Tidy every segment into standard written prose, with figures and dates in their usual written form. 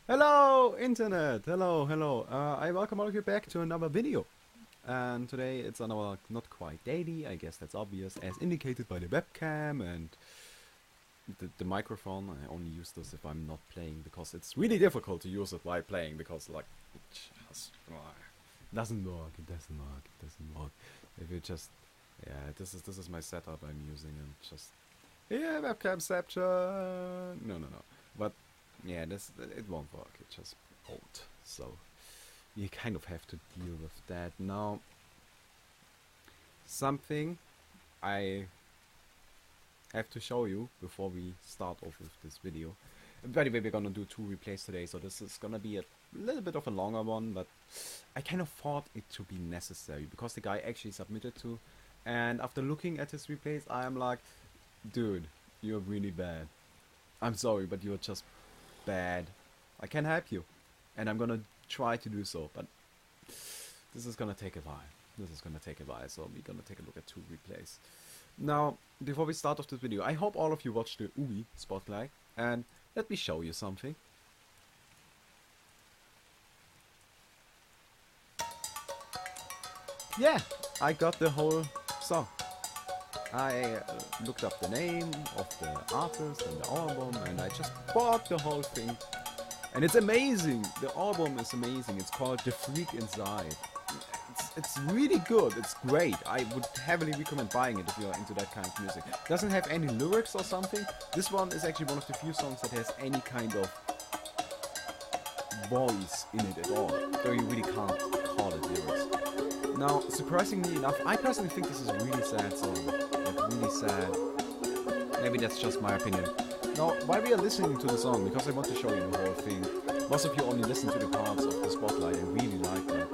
Hello, Internet! Hello, hello. I welcome all of you back to another video. And today it's another not quite daily, I guess that's obvious, as indicated by the webcam and the microphone. I only use this if I'm not playing, because it's really difficult to use it while playing, because like, it just doesn't work, it doesn't work, it doesn't work. If you just, yeah, this is my setup I'm using, and just, yeah, webcamception. No. But yeah, it won't work. It just won't. So you kind of have to deal with that. Now, something I have to show you before we start off with this video. By the way, we're gonna do 2 replays today, so this is gonna be a little bit of a longer one, but I kind of thought it to be necessary because the guy actually submitted to, and after looking at his replays, I am like, dude, you're really bad. I'm sorry, but you're just bad. I can help you, and I'm gonna try to do so, but this is gonna take a while. So we're gonna take a look at 2 replays. Now, before we start off this video, I hope all of you watched the Ubi spotlight, and let me show you something. Yeah, I got the whole song. I looked up the name of the artist and the album, and I just bought the whole thing. And it's amazing. The album is amazing. It's called The Freak Inside. It's really good. It's great. I would heavily recommend buying it if you're into that kind of music. Doesn't have any lyrics or something. This one is actually one of the few songs that has any kind of voice in it at all. Though you really can't call it lyrics. Now, surprisingly enough, I personally think this is a really sad song. Like, really sad. Maybe that's just my opinion. Now, while we are listening to the song, because I want to show you the whole thing, most of you only listen to the parts of the spotlight and really like that.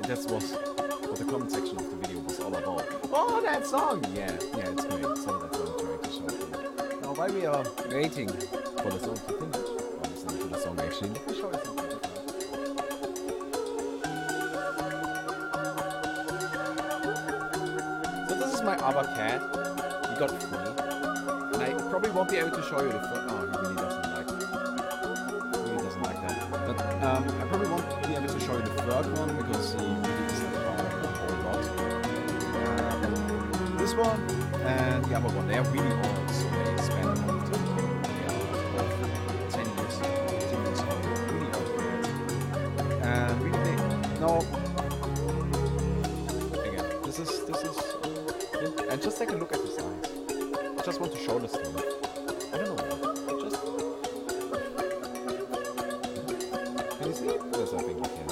Because that's what the comment section of the video was all about. Oh, that song! Yeah, it's great. So that's what I'm trying to show you. Now, while we are waiting for the song to finish, or listening to the song actually, let me show you something different. So this is my other cat. He got free. And I probably won't be able to show you the first. Oh, he really doesn't like that. But I probably won't be able to show you the third one because he really doesn't a whole lot. This one and the other one, they are really old, so they span a long time. They are both 10 years, 10 years old, really old birds. And really big. Now, again, this is yeah. And just take a look at the size. I just want to show this thing. I don't know why. Just. Can you see it? Yes, I think you can.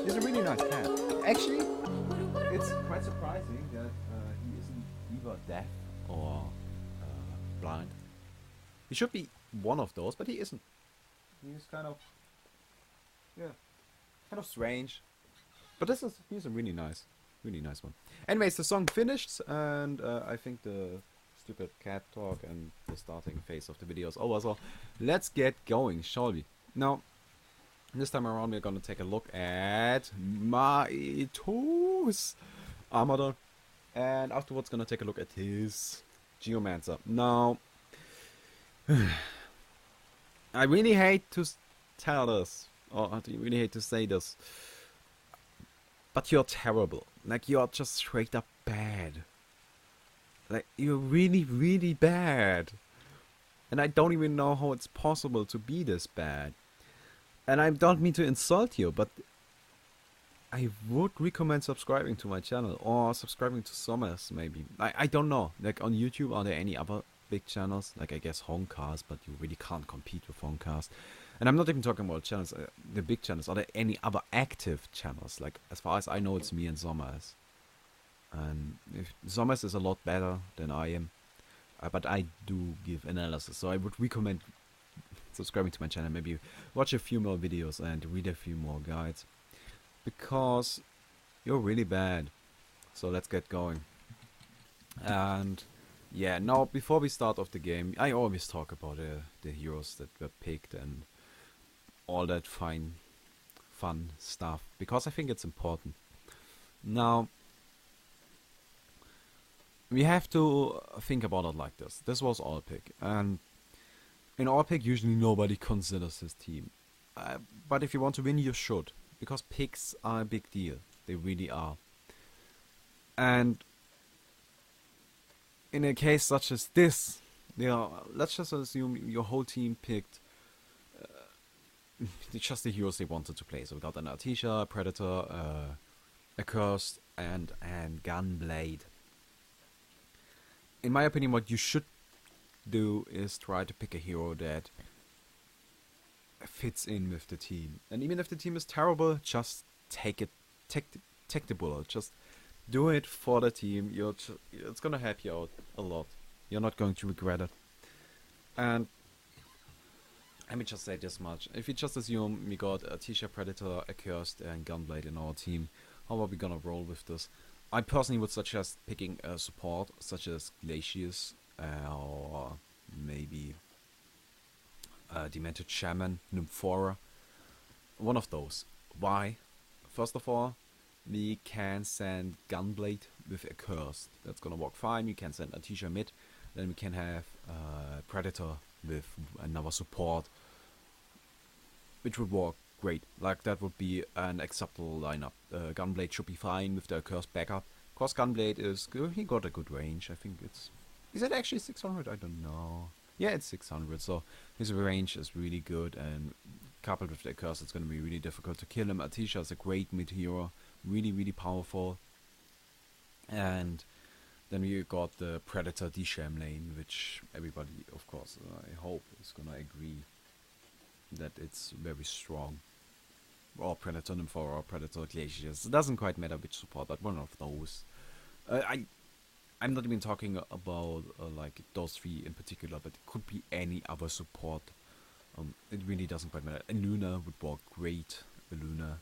He's a really nice cat. Actually, it's quite surprising that he isn't either deaf or blind. He should be one of those, but he isn't. He's kind of. Yeah. Kind of strange. But he's a really nice one. Anyways, the song finished, and I think the stupid cat talk and the starting phase of the video is over, so let's get going, shall we? Now, this time around we're gonna take a look at my toes Armadon, and afterwards gonna take a look at his Geomancer. Now, I really hate to tell this, or I really hate to say this, but you're terrible. Like, you're just straight up bad. Like, you're really, really bad. And I don't even know how it's possible to be this bad. And I don't mean to insult you, but I would recommend subscribing to my channel, or subscribing to Sommers, maybe. I don't know. Like, on YouTube, are there any other big channels? Like, I guess Homecast, but you really can't compete with Homecast. And I'm not even talking about channels, the big channels. Are there any other active channels? Like, as far as I know, it's me and Sommers. And if Sommers is a lot better than I am. But I do give analysis, so I would recommend subscribing to my channel. Maybe watch a few more videos and read a few more guides. Because you're really bad. So let's get going. And yeah, now before we start off the game, I always talk about the heroes that were picked and all that fun stuff, because I think it's important. Now, we have to think about it like this. This was all pick, and In our pick, usually nobody considers his team. But if you want to win, you should. Because picks are a big deal. They really are. And in a case such as this, let's just assume your whole team picked just the heroes they wanted to play. So we got an Artesia, Predator, Accursed, and Gunblade. In my opinion, what you should do is try to pick a hero that fits in with the team. And even if the team is terrible, just take the bullet. Just do it for the team. It's gonna help you out a lot. You're not going to regret it. And let me just say this much. If you just assume we got a T-shirt, Predator, Accursed, and Gunblade in our team, how are we gonna roll with this? I personally would suggest picking a support such as Glacius or maybe Demented Shaman, Nymphora. One of those. Why? First of all, we can send Gunblade with Accursed. That's gonna work fine. We can send Atisha mid. Then we can have Predator with another support, which would work great. Like, that would be an acceptable lineup. Gunblade should be fine with the Accursed backup. Of course, Gunblade is good. He got a good range. I think it's... Is it actually 600? I don't know. Yeah, it's 600, so his range is really good, and coupled with the Accursed, it's going to be really difficult to kill him. Atisha is a great mid hero. Really, really powerful. And then we got the Predator D-Sham lane, which everybody, of course, I hope is gonna agree that it's very strong. Or Predator Nymphora or Predator Glacius. It doesn't quite matter which support, but one of those. I'm not even talking about like those three in particular, but it could be any other support. It really doesn't quite matter. And Luna would work great. Luna.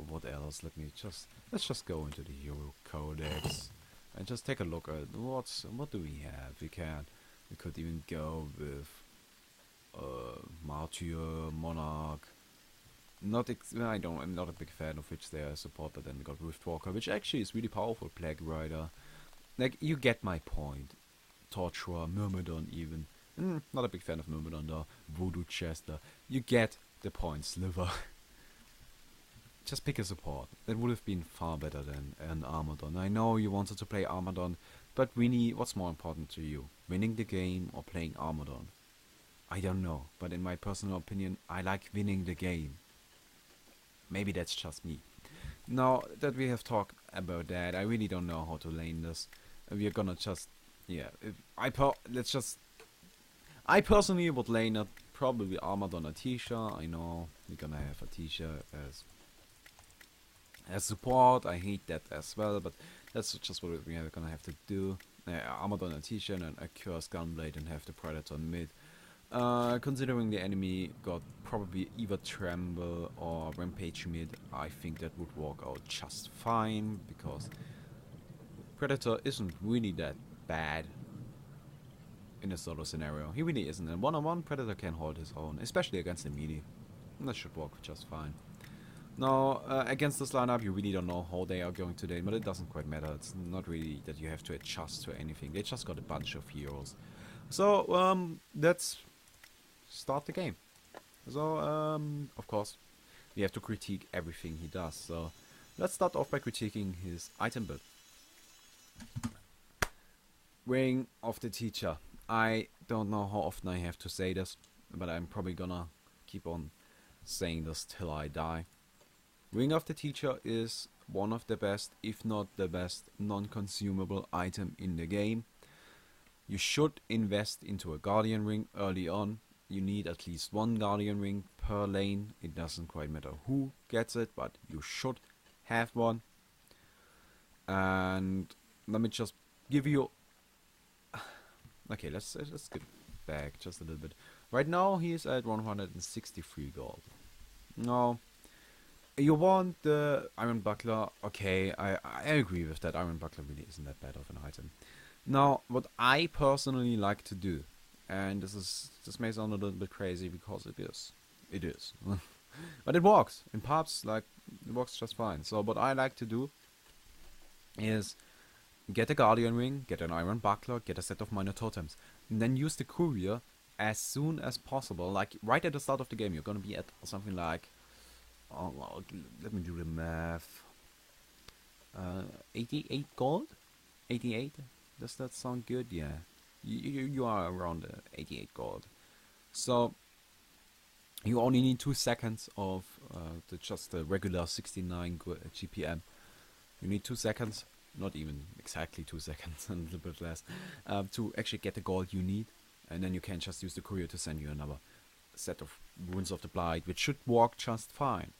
What else? Let's just go into the hero codex and just take a look at what do we have. We could even go with Martyr, Monarch. I'm not a big fan of which they are support, but then we got Riftwalker, which actually is really powerful. Plague Rider. Like, you get my point. Torturer, Myrmidon even. Not a big fan of Myrmidon though. Voodoo Chester. You get the point, Sliver. Just pick a support. That would have been far better than an Armadon. I know you wanted to play Armadon, but really, what's more important to you? Winning the game or playing Armadon? I don't know, but in my personal opinion, I like winning the game. Maybe that's just me. Now that we have talked about that, I really don't know how to lane this. We are gonna just, yeah. I personally would lane it probably Armadon Atisha. I know we're gonna have Atisha as support. I hate that as well, but that's just what we are gonna have to do. Armadon Atisha and a Accursed Gunblade and have the Predator mid. Considering the enemy got probably either Tremble or Rampage mid, I think that would work out just fine, because Predator isn't really that bad in a solo scenario. He really isn't. And one-on-one, Predator can hold his own, especially against the melee. And that should work just fine. Now, against this lineup, you really don't know how they are going to lane, but it doesn't quite matter. It's not really that you have to adjust to anything. They just got a bunch of heroes. So, let's start the game. So, of course, we have to critique everything he does. So, let's start off by critiquing his item build. Ring of the Teacher. I don't know how often I have to say this, but I'm probably gonna keep on saying this till I die. Ring of the Teacher is one of the best, if not the best, non-consumable item in the game. You should invest into a Guardian Ring early on. You need at least one Guardian Ring per lane. It doesn't quite matter who gets it, but you should have one. And let me just give you... Okay, let's skip back just a little bit. Right now he is at 163 gold. Now, you want the Iron Buckler. Okay, I agree with that. Iron Buckler really isn't that bad of an item. Now, what I personally like to do, and this may sound a little bit crazy because it is, but it works in parts. Like, it works just fine. So what I like to do is get a Guardian Ring, get an Iron Buckler, get a set of Minor Totems, and then use the Courier as soon as possible. Like right at the start of the game, you're gonna be at something like, oh, well, let me do the math. 88 gold? 88? Does that sound good? Yeah. You are around 88 gold. So you only need 2 seconds of just the regular 69 GPM. You need 2 seconds, not even exactly 2 seconds, a little bit less, to actually get the gold you need. And then you can just use the courier to send you another set of Runes of the Blight, which should work just fine.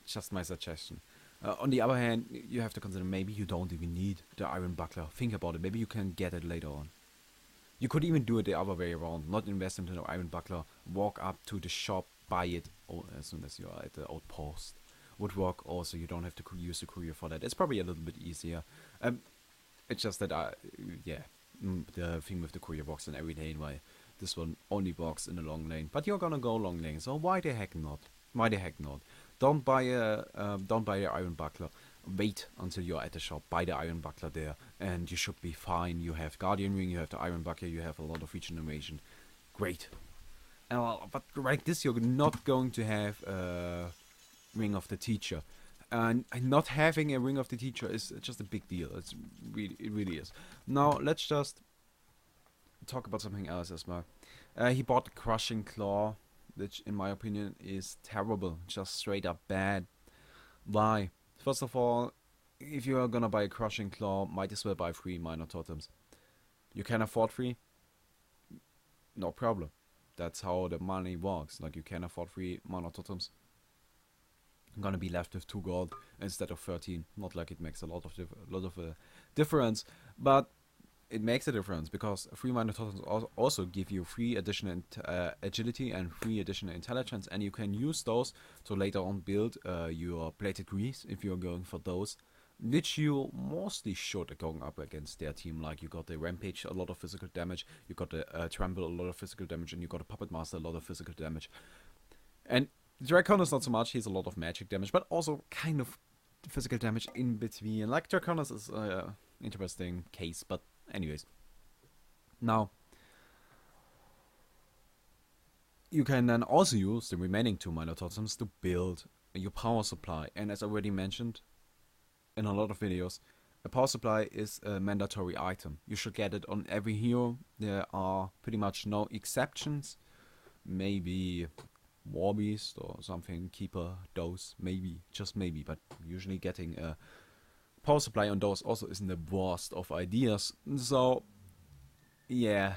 Just my suggestion. On the other hand, you have to consider maybe you don't even need the Iron Buckler. Think about it. Maybe you can get it later on. You could even do it the other way around. Not invest into the Iron Buckler. Walk up to the shop, buy it as soon as you are at the outpost. Would work also. You don't have to use the courier for that. It's probably a little bit easier. It's just that the thing with the courier works in every lane, while this one only works in the long lane. But you're gonna go long lane, so why the heck not? Why the heck not? Don't buy the Iron Buckler. Wait until you're at the shop. Buy the Iron Buckler there, and you should be fine. You have Guardian Ring, you have the Iron Buckler, you have a lot of regeneration. Great. But like this, you're not going to have a Ring of the Teacher. And not having a Ring of the Teacher is just a big deal. It really is. Now, let's just talk about something else as well. He bought the Crushing Claw, which in my opinion is terrible. Just straight up bad. Why? First of all, if you are gonna buy a Crushing Claw, might as well buy 3 Minor Totems. You can afford 3? No problem. That's how the money works. Like, you can afford 3 Minor Totems. I'm gonna be left with 2 gold instead of 13. Not like it makes a lot of difference, but it makes a difference because 3 Minor Totems also give you 3 additional agility and 3 additional intelligence, and you can use those to later on build your plated grease if you're going for those, which you mostly should going up against their team. Like, you got the Rampage, a lot of physical damage, you got the Trample, a lot of physical damage, and you got a Puppet Master, a lot of physical damage. And Dracon is not so much, he's a lot of magic damage, but also kind of physical damage in between. Like, Draconis is an interesting case, but anyways. Now, you can then also use the remaining 2 Minor Totems to build your power supply. And as I already mentioned in a lot of videos, a power supply is a mandatory item. You should get it on every hero. There are pretty much no exceptions. Maybe Warbeast or something, Keeper, those, maybe, just maybe, but usually getting a power supply on those also isn't the worst of ideas. So yeah,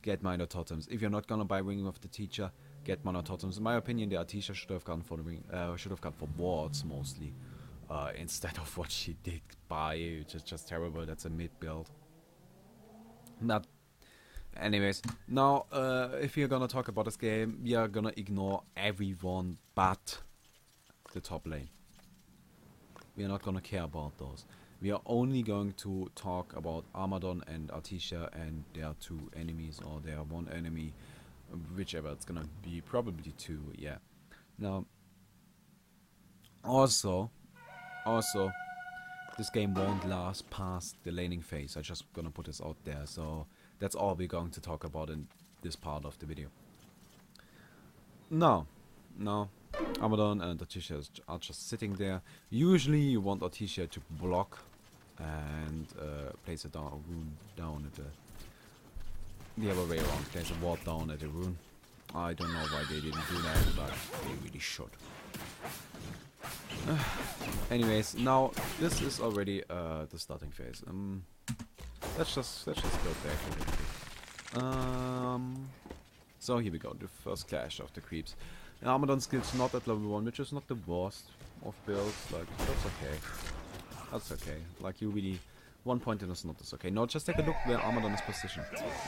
get Minor Totems. If you're not gonna buy Ring of the Teacher, get Minor Totems. In my opinion, the Artesia should have gone for the ring, should have gone for wards mostly, instead of what she did buy, which is just terrible. That's a mid build. Not anyways, now if you're gonna talk about this game, we are gonna ignore everyone but the top lane. We are not gonna care about those. We are only going to talk about Armadon and Artesia and their 2 enemies, or their 1 enemy, whichever it's gonna be, probably 2, yeah. Now, also, this game won't last past the laning phase. I'm just gonna put this out there, so that's all we're going to talk about in this part of the video. Now, Armadon and Artesia are just sitting there. Usually you want Artesia to block and place a rune down at the other way around. Place a ward down at the rune. I don't know why they didn't do that, but they really should. Anyways, now this is already the starting phase. Let's just go back a little bit. So here we go, the first clash of the creeps. Armadon skill's not at level 1, which is not the worst of builds. Like, that's okay. That's okay. Like, you really, 1 point in is not this okay. Now just take a look where Armadon is positioned.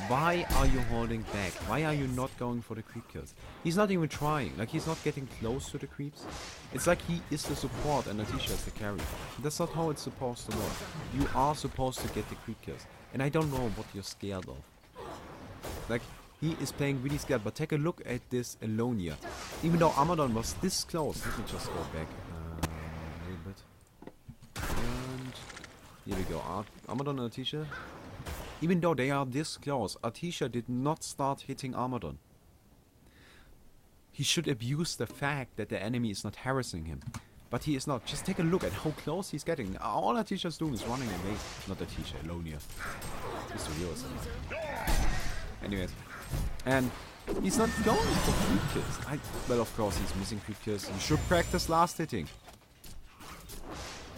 Why are you holding back? Why are you not going for the creep kills? He's not even trying. Like, he's not getting close to the creeps. It's like he is the support and Artesia is the carry. That's not how it's supposed to work. You are supposed to get the creep kills. And I don't know what you're scared of. Like, he is playing really scared, but take a look at this Alonia. Even though Armadon was this close, let me just go back a little bit. And here we go. Armadon and Artesia. Even though they are this close, Artesia did not start hitting Armadon. He should abuse the fact that the enemy is not harassing him. But he is not. Just take a look at how close he's getting. All Artesia's doing is running away. Not Artesia, Elonia. He's the real son. Anyways. And he's not going for creep kills. Well, of course, he's missing creep kills. He should practice last hitting.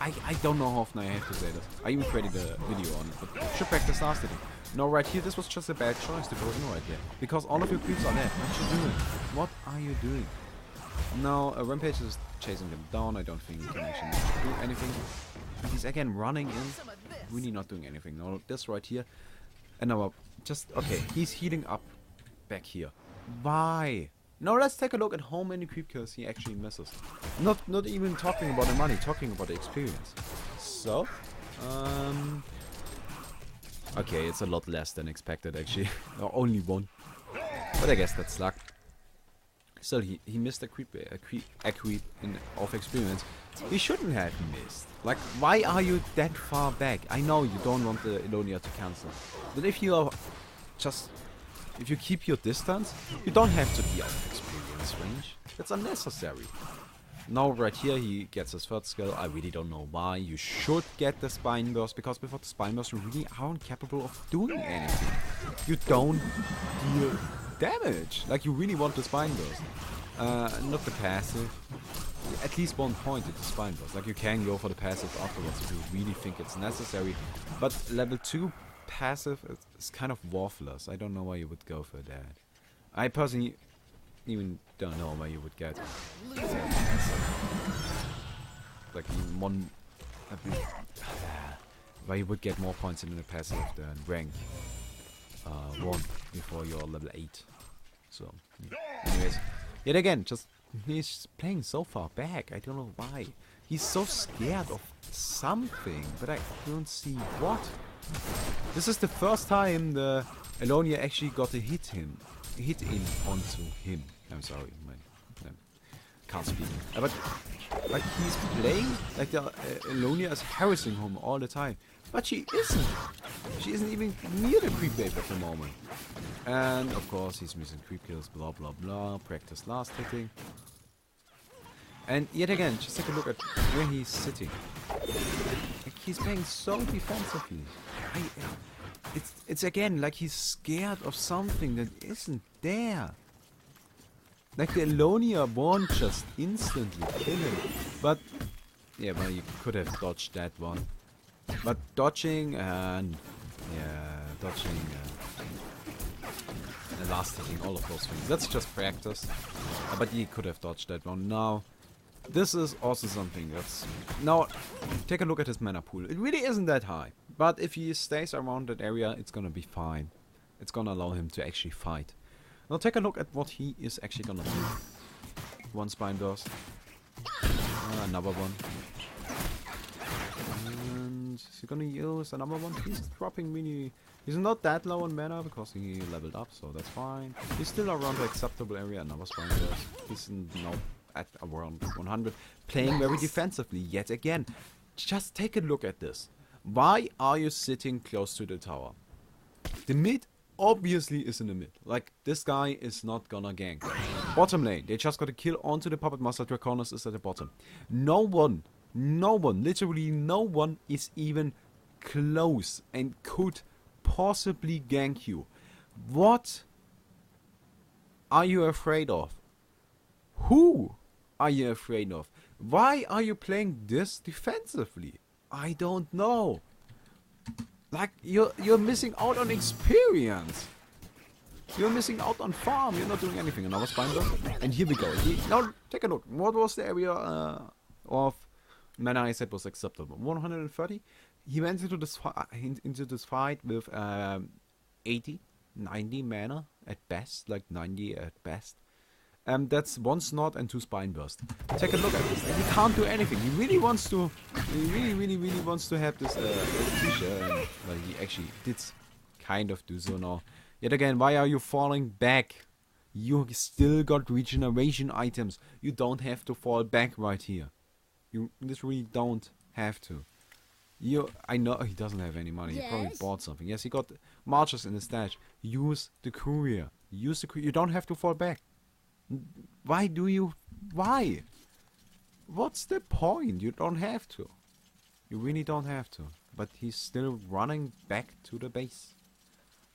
I don't know how often I have to say this. I even created a video on it, but you should practice last hitting. No, right here, this was just a bad choice to go in right here. Because all of your creeps are there. What you doing? What are you doing? Now, Rampage is chasing them down. I don't think he can actually do anything. And he's again running in. Really not doing anything. Now, this right here. And now, just, okay, he's healing up back here. Why? Now let's take a look at how many creep kills he actually misses. Not even talking about the money, talking about the experience. So, okay, it's a lot less than expected actually. Or only one. But I guess that's luck. Still, he missed a creep of experience. He shouldn't have missed. Like, why are you that far back? I know you don't want the Elonia to cancel. But if you are just... If you keep your distance, you don't have to be out of experience range. That's unnecessary. Now right here he gets his third skill. I really don't know why. You should get the Spine Burst, because without the Spine Burst you really aren't capable of doing anything. You don't deal damage. Like, you really want the Spine Burst. Not the passive. At least 1 point at the Spine Burst. Like, you can go for the passive afterwards if you really think it's necessary. But level 2 passive is kind of worthless. I don't know why you would go for that. I personally even don't know why you would get like even one why you would get more points in the passive than rank 1 before you're level 8. So anyways, yet again, just he's playing so far back. I don't know why. He's so scared of something, but I don't see what. This is the first time the Elonia actually got a hit in onto him. I'm sorry, I can't speak. But like, he's playing like the Elonia is harassing him all the time. But she isn't. She isn't even near the creep wave at the moment. And of course he's missing creep kills, blah blah blah. Practice last hitting. And yet again, just take a look at where he's sitting. Like, he's playing so defensively. It's again like he's scared of something that isn't there. Like, the Elonia won't just instantly kill him. But yeah, well, you could have dodged that one. But dodging and dodging and last hitting, all of those things, that's just practice. But he could have dodged that one. Now, this is also something that's... Now, take a look at his mana pool. It really isn't that high. But if he stays around that area, it's gonna be fine. It's gonna allow him to actually fight. Now take a look at what he is actually gonna do. One Spine Burst. Another one. And is he gonna use another one? He's dropping really... He's not that low on mana because he leveled up, so that's fine. He's still around the acceptable area. Another Spine Burst. He's now at around 100. Playing very defensively yet again. Just take a look at this. Why are you sitting close to the tower? The mid obviously is in the mid. Like, this guy is not gonna gank. Bottom lane, they just got a kill onto the Puppet Master. Draconis is at the bottom. No one, literally no one is even close and could possibly gank you. What are you afraid of? Who are you afraid of? Why are you playing this defensively? I don't know. Like, you're missing out on experience. You're missing out on farm. You're not doing anything. Another Spine Burst. And here we go. Now take a look. What was the area of mana I said was acceptable? 130. He went into this fight with 80, 90 mana at best, like 90 at best. That's 1 Snot and 2 Spine Burst. Take a look at this. And he can't do anything. He really wants to... He really wants to have this feature. Well, he actually did kind of do so now. Yet again, why are you falling back? You still got regeneration items. You don't have to fall back right here. You literally don't have to. I know he doesn't have any money. He probably Yes? bought something. Yes, he got marches in his stash. Use the courier. Use the courier. You don't have to fall back. Why do you? Why? What's the point? You don't have to. You really don't have to. But he's still running back to the base.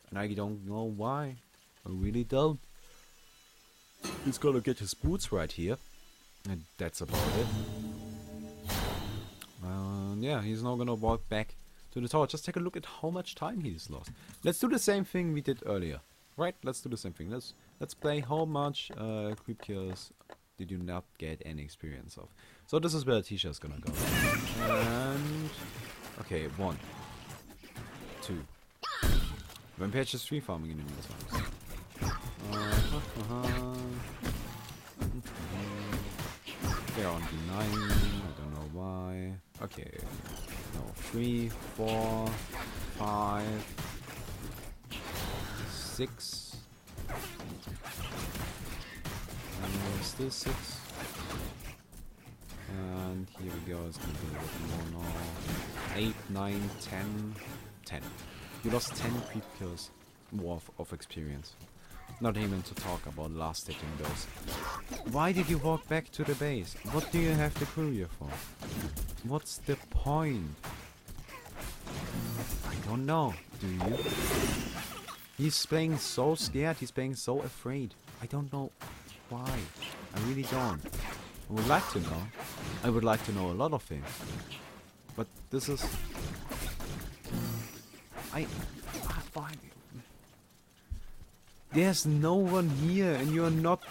And I don't know why. I really don't. He's gonna get his boots right here. And that's about it. Yeah, he's now gonna walk back to the tower. Just take a look at how much time he's lost. Let's do the same thing we did earlier. Right? Let's do the same thing. Let's play how much creep kills did you not get any experience of. So this is where Tisha's gonna go. And okay, 1, 2. Rampage is free farming in the meantime. They're on D9. I don't know why. Okay. No, 3, 4, 5, 6. Still 6. And here we go. It's gonna be a bit more now. 8, 9, 10. 10. You lost 10 creep kills more of experience. Not even to talk about last hitting those. Why did you walk back to the base? What do you have the courier for? What's the point? I don't know. Do you? He's playing so scared. He's playing so afraid. I don't know why. I really don't. I would like to know. I would like to know a lot of things. But this is... fine. There's no one here and you're not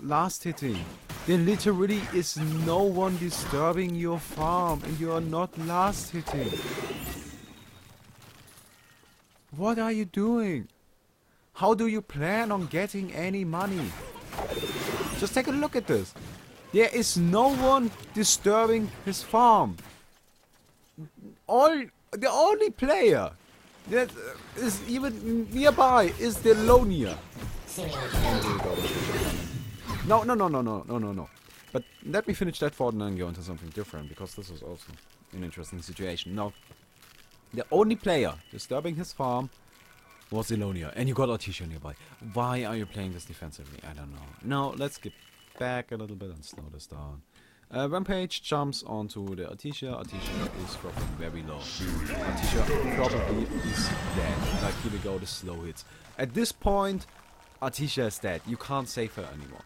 last hitting. There literally is no one disturbing your farm and you are not last hitting. What are you doing? How do you plan on getting any money? Just take a look at this. There is no one disturbing his farm. The only player that is even nearby is the Lonia. No. But let me finish that thought and then go into something different, because this is also an interesting situation. Now, the only player disturbing his farm was Elonia, and you got Artesia nearby. Why are you playing this defensively? I don't know. Now, let's get back a little bit and slow this down. Rampage jumps onto the Artesia. Artesia is dropping very low. Artesia probably is dead. Like, here we go, the slow hits. At this point, Artesia is dead. You can't save her anymore.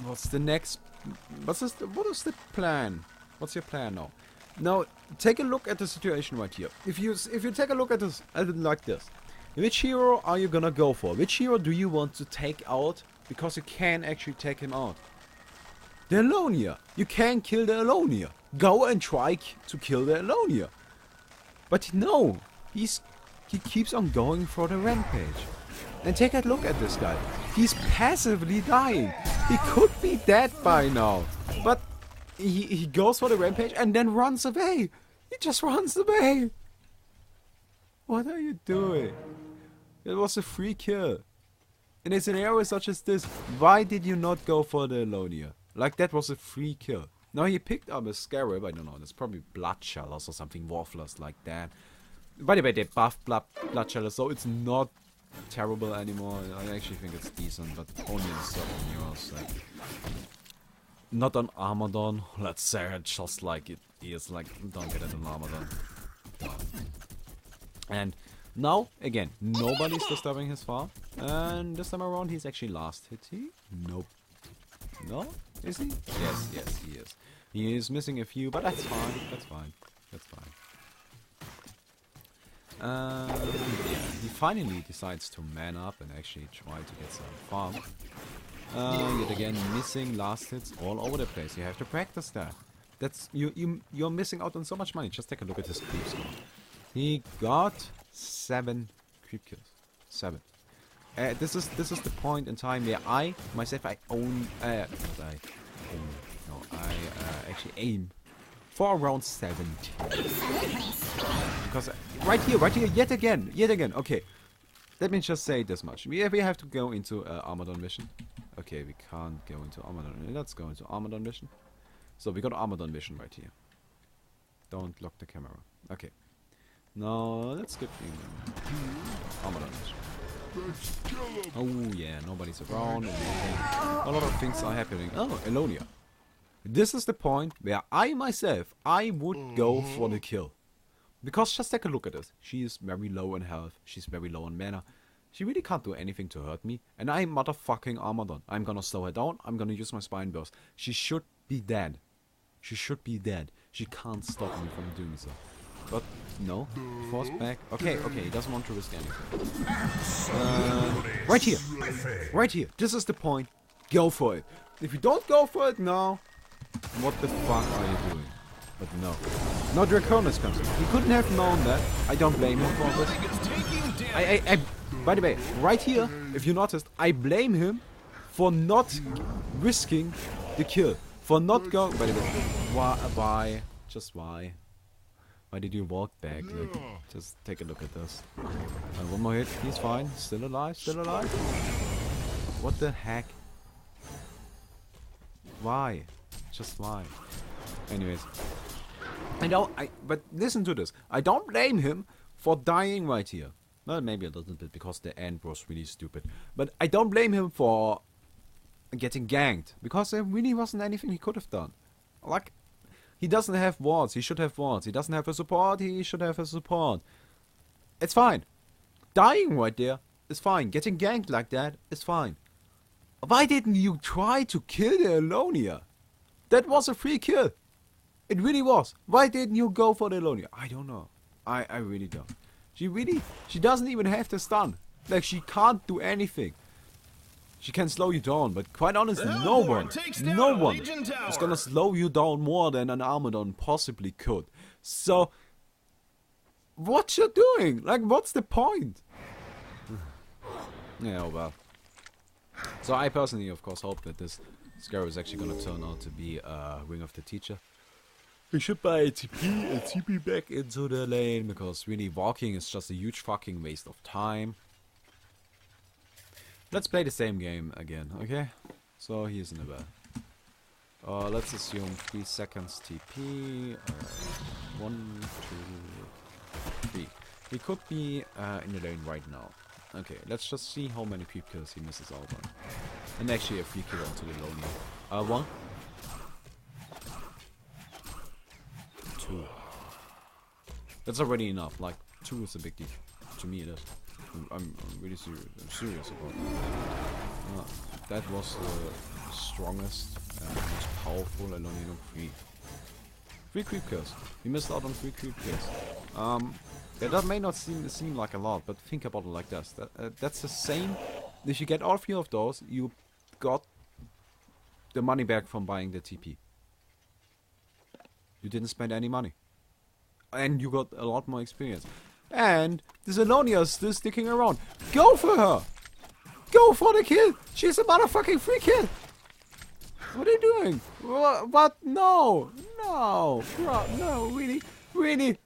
What's the next... What is the plan? What's your plan now? Now, take a look at the situation right here. If you take a look at this, like this. Which hero are you gonna go for? Which hero do you want to take out? Because you can actually take him out. The Alonia. You can kill the Alonia. Go and try to kill the Alonia. But no. He keeps on going for the Rampage. And take a look at this guy. He's passively dying. He could be dead by now. But he goes for the Rampage and then runs away. He just runs away. What are you doing? It was a free kill. In a scenario such as this, why did you not go for the Alonia? Like, that was a free kill. Now he picked up a Scarab. I don't know. That's probably Blood Chalice or something worthless like that. By the way, they buffed Blood Chalice, so it's not terrible anymore. I actually think it's decent, but only in certain heroes. Like, not on Armadon. Let's say it just like it is. Like, don't get it on Armadon. No. And now, again, nobody's disturbing his farm. And this time around, he's actually last hit. Nope. No? Is he? Yes, he is. He is missing a few, but that's fine. That's fine. Yeah, he finally decides to man up and actually try to get some farm. Yet again, missing last hits all over the place. You have to practice that. That's you're missing out on so much money. Just take a look at his creep score. He got 7 creep kills. 7. This is the point in time where I actually aim for around 70. Because right here, yet again. Okay, let me just say this much. We have to go into Armadon mission. Okay, we can't go into Armadon. Let's go into Armadon mission. So we got Armadon mission right here. Don't lock the camera. Okay. Now, let's skip Armadon. Oh yeah, nobody's around. A lot of things are happening. Oh, Elonia. This is the point where I myself, I would go for the kill. Because just take a look at this. She is very low in health. She's very low in mana. She really can't do anything to hurt me. And I'm motherfucking Armadon. I'm gonna slow her down. I'm gonna use my Spine Burst. She should be dead. She should be dead. She can't stop me from doing so. But, no. Force back. Okay, okay. He doesn't want to risk anything. Right here. Right here. This is the point. Go for it. If you don't go for it now, what the fuck are you doing? But no. No, Draconis comes. He couldn't have known that. I don't blame him for this. By the way, right here, if you noticed, I blame him for not risking the kill. For not going... By the way, why? Just why? Why did you walk back? Like, just take a look at this. One more hit. He's fine. Still alive. Still alive. What the heck? Why? Just why? Anyways. But listen to this. I don't blame him for dying right here. Well, maybe a little bit because the end was really stupid. But I don't blame him for getting ganked. Because there really wasn't anything he could have done. Like, he doesn't have wards. He should have wards. He doesn't have a support. He should have a support. It's fine. Dying right there is fine. Getting ganked like that is fine. Why didn't you try to kill the Elonia? That was a free kill. It really was. Why didn't you go for the Elonia? I don't know. I really don't. She doesn't even have the stun. Like, she can't do anything. She can slow you down, but quite honestly, no one is gonna slow you down more than an Armadon possibly could. So, what you doing? Like, what's the point? Yeah, well. So I personally, of course, hope that this Scarrow is actually gonna turn out to be a Ring of the Teacher. We should buy a TP back into the lane, because really walking is just a huge fucking waste of time. Let's play the same game again, okay? So here's in the bell. Let's assume 3 seconds TP. 1, 2, 3. He could be in the lane right now. Okay, let's just see how many creep kills he misses out on. And actually a free kill onto the Lonely. 1. 2. That's already enough. Like, 2 is a big deal. To me it is. I'm really serious. I'm serious about that. That was the strongest and most powerful and only 3. 3 creep kills. We missed out on 3 creep kills. Yeah, that may not seem like a lot, but think about it like this. That's the same. If you get all 3 of those, you got the money back from buying the TP. You didn't spend any money. And you got a lot more experience. And this Elonia is still sticking around. Go for her! Go for the kill! She's a motherfucking free kill! What are you doing? What? No! No! No, really? Really?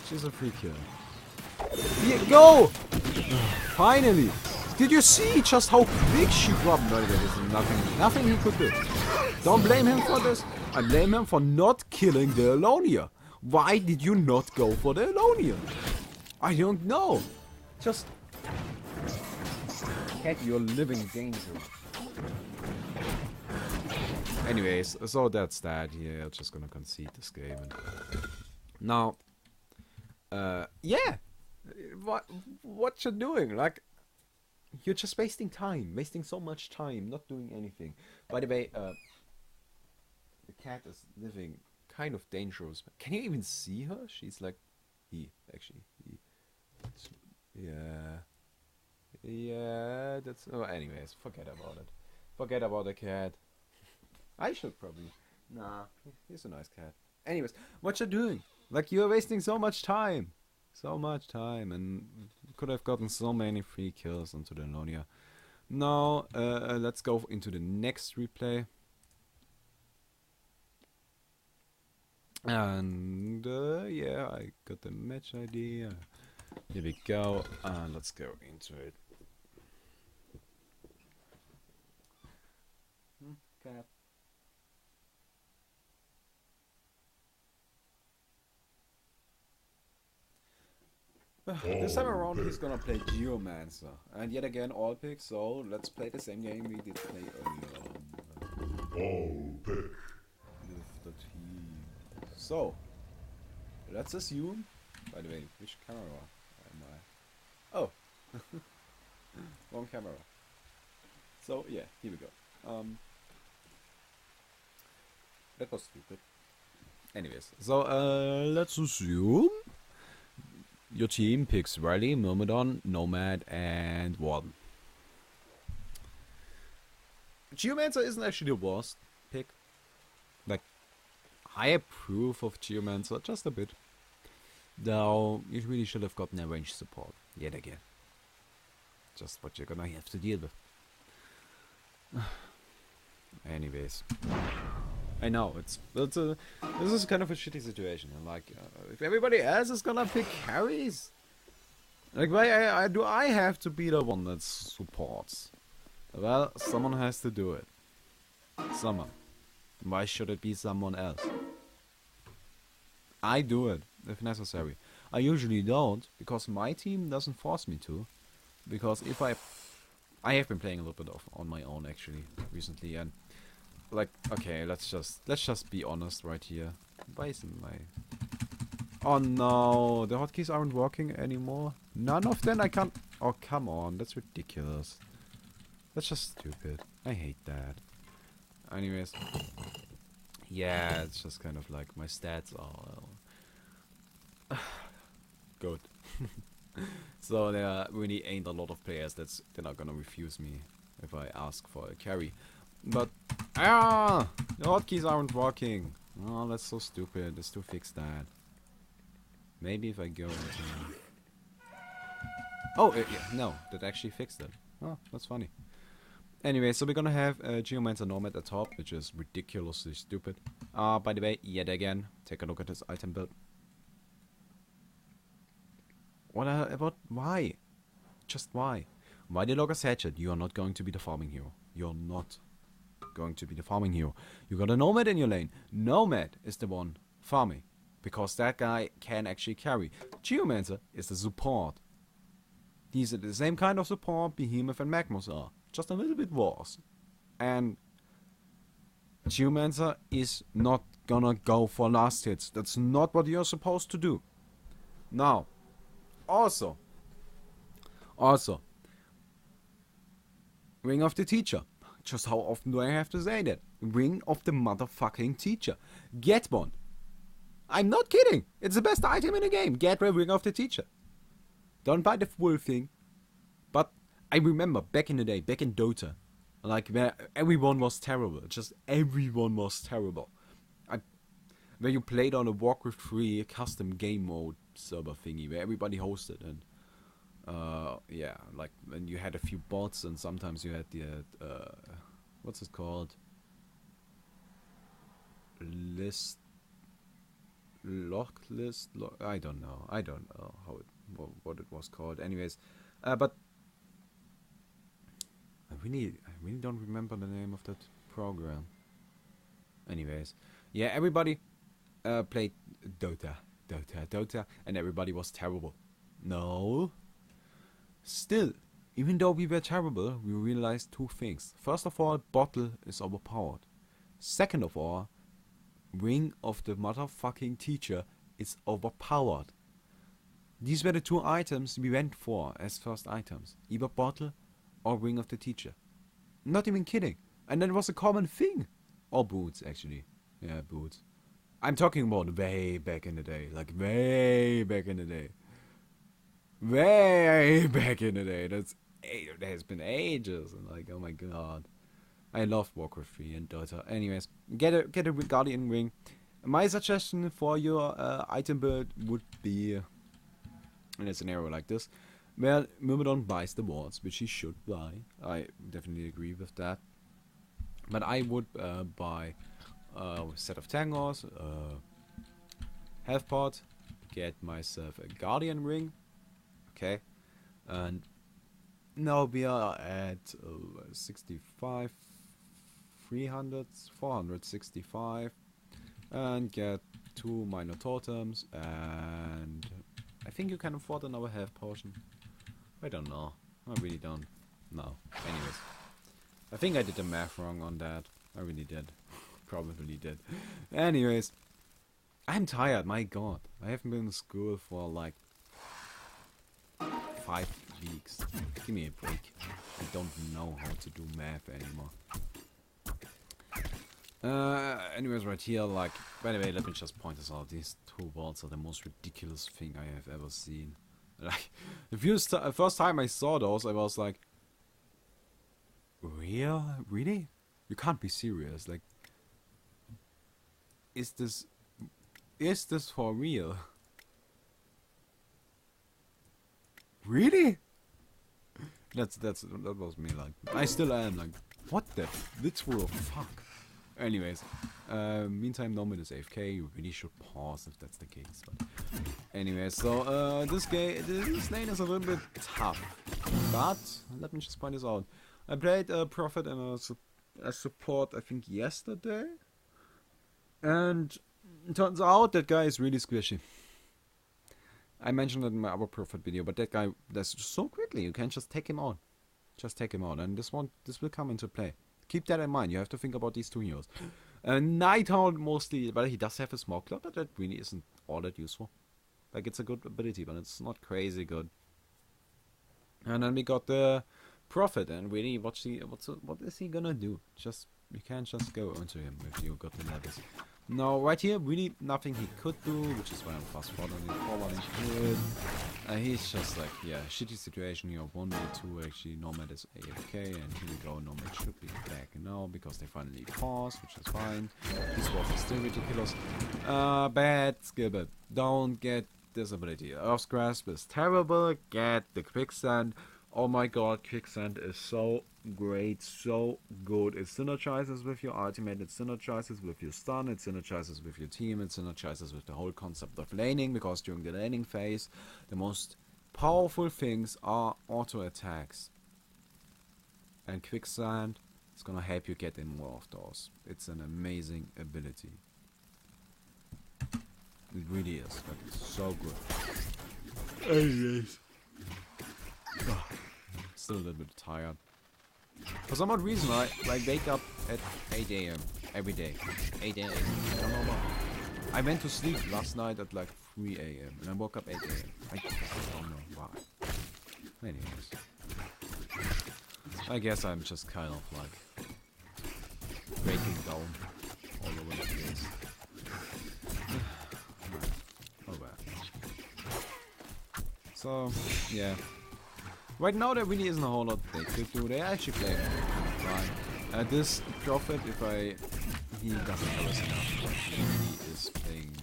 She's a free kill. Yeah, go! Finally! Did you see just how quick she dropped? No, there is nothing he could do. Don't blame him for this. I blame him for not killing the Elonia. Why did you not go for the Elonia? I don't know. Just... Cat, you're living dangerous. Anyways, so that's that. Yeah, I'm just gonna concede this game. And now, yeah. What you're doing? Like, you're just wasting time. Wasting so much time. Not doing anything. By the way, the cat is living kind of dangerous. Can you even see her? She's like... Actually. Yeah. Yeah, that's... Oh, anyways, forget about it. Forget about the cat. I should probably... Nah, he's a nice cat. Anyways, what you doing? Like, you're wasting so much time. So much time. And could have gotten so many free kills onto the Elonia. Now, let's go into the next replay. And yeah, I got the match idea. Here we go. Let's go into it. Cat. This time around he's gonna play Geomancer. And yet again all picks, so let's play the same game we did play earlier on. With the team. So, let's assume... By the way, which camera am I? Oh! Wrong camera. So, yeah, here we go. That was stupid. Anyways, so let's assume your team picks Riley, Myrmidon, Nomad, and Warden. Geomancer isn't actually the worst pick. Like, I approve of Geomancer just a bit. Though, you really should have gotten a range support, yet again. Just what you're gonna have to deal with. Anyways. I know, this is kind of a shitty situation. And like, if everybody else is gonna pick carries, like, why do I have to be the one that supports? Well, someone has to do it. Someone. Why should it be someone else? I do it, if necessary. I usually don't, because my team doesn't force me to. Because if I have been playing a little bit on my own, actually, recently, and like, okay, let's just be honest right here. Why isn't my... Oh no, the hotkeys aren't working anymore. None of them I can't... Oh, come on, that's ridiculous. That's just stupid. I hate that. Anyways. Yeah, it's just kind of like my stats are... good. So there really ain't a lot of players that are gonna refuse me if I ask for a carry. But the hotkeys aren't working. Oh, that's so stupid. Let's to fix that. Maybe if I go into... Oh, yeah, no, that actually fixed it. Oh, that's funny. Anyway, so we're gonna have Geomancer Nomad at top, which is ridiculously stupid. By the way, yet again, take a look at this item build. What? Why? Just why? Why the Logger's Hatchet? You are not going to be the farming hero. You're not going to be the farming hero. You got a Nomad in your lane. Nomad is the one farming, because that guy can actually carry. Geomancer is the support. These are the same kind of support Behemoth and Magmus are, just a little bit worse. And Geomancer is not gonna go for last hits. That's not what you're supposed to do. Now, also, Ring of the Teacher. Just how often do I have to say that? Ring of the motherfucking Teacher. Get one. I'm not kidding. It's the best item in the game. Get a Ring of the Teacher. Don't buy the full thing. But I remember back in the day, back in Dota, like where everyone was terrible. Just everyone was terrible. Where you played on a Warcraft 3 custom game mode server thingy where everybody hosted, and yeah, like when you had a few bots, and sometimes you had the what's it called? I don't know how what it was called. Anyways, but I really don't remember the name of that program. Anyways, yeah, everybody played Dota, and everybody was terrible. No. Still, even though we were terrible, we realized two things. First of all, Bottle is overpowered. Second of all, Ring of the motherfucking Teacher is overpowered. These were the two items we went for as first items. Either Bottle or Ring of the Teacher. Not even kidding. And that was a common thing. Or Boots, actually. Yeah, Boots. I'm talking about way back in the day. Like, way back in the day. Way back in the day. That has been ages. And like, oh my god. I love Warcraft 3 and Dota. Anyways, get a Guardian Ring. My suggestion for your item build would be, in a scenario like this, where Myrmidon buys the wards, which he should buy. I definitely agree with that. But I would buy a set of Tangors, Health Pot, get myself a Guardian Ring. Okay. And now we are at 65, 300, 465. And get 2 minor totems and I think you can afford another health potion. I don't know. I really don't know. Anyways. I think I did the math wrong on that. I really did. Probably did. Anyways. I'm tired, my god. I haven't been in school for like 5 weeks. Give me a break. I don't know how to do math anymore. Anyways, right here, like, by the way, let me just point this out. These 2 walls are the most ridiculous thing I have ever seen. Like, the first time I saw those, I was like, really? You can't be serious. Like, is this for real? Really? That was me. Like, I still am. Like, what the literal fuck? Anyways, meantime, Norman is AFK. You really should pause if that's the case. But anyways, so this lane is a little bit tough. But let me just point this out. I played Prophet and a support, I think, yesterday, and it turns out that guy is really squishy. I mentioned it in my other Prophet video, but that guy does so quickly. You can just take him on. Just take him on, and this will come into play. Keep that in mind. You have to think about these 2 heroes. Nighthound mostly, but he does have a smoke cloud, but that really isn't all that useful. Like, it's a good ability, but it's not crazy good. And then we got the Prophet, and really, what is he gonna do? You can't just go into him if you got the levels. Now, right here, really nothing he could do, which is why I'm fast forwarding to it. He's just like, yeah, shitty situation here. 1v2 actually, Nomad is AFK, and here we go. Nomad should be back now because they finally paused, which is fine. This wolf is still ridiculous. Bad skill, but don't get this ability. Earth's Grasp is terrible. Get the Quicksand. Oh my god, Quicksand is so great, so good. It synergizes with your ultimate, it synergizes with your stun, it synergizes with your team, it synergizes with the whole concept of laning, because during the laning phase, the most powerful things are auto attacks. And Quicksand is gonna help you get in more of those. It's an amazing ability. It really is, like, it's so good. Anyways. Still a little bit tired. For some odd reason, I wake up at 8 AM every day. 8 AM. I don't know why. I went to sleep last night at like 3 AM and I woke up 8 AM. I don't know why. Anyways. I guess I'm just kind of like breaking down all over the place. Oh well. So, yeah. Right now there really isn't a whole lot they could do. They're actually playing fine. This Prophet, he doesn't have us enough. Like, he is playing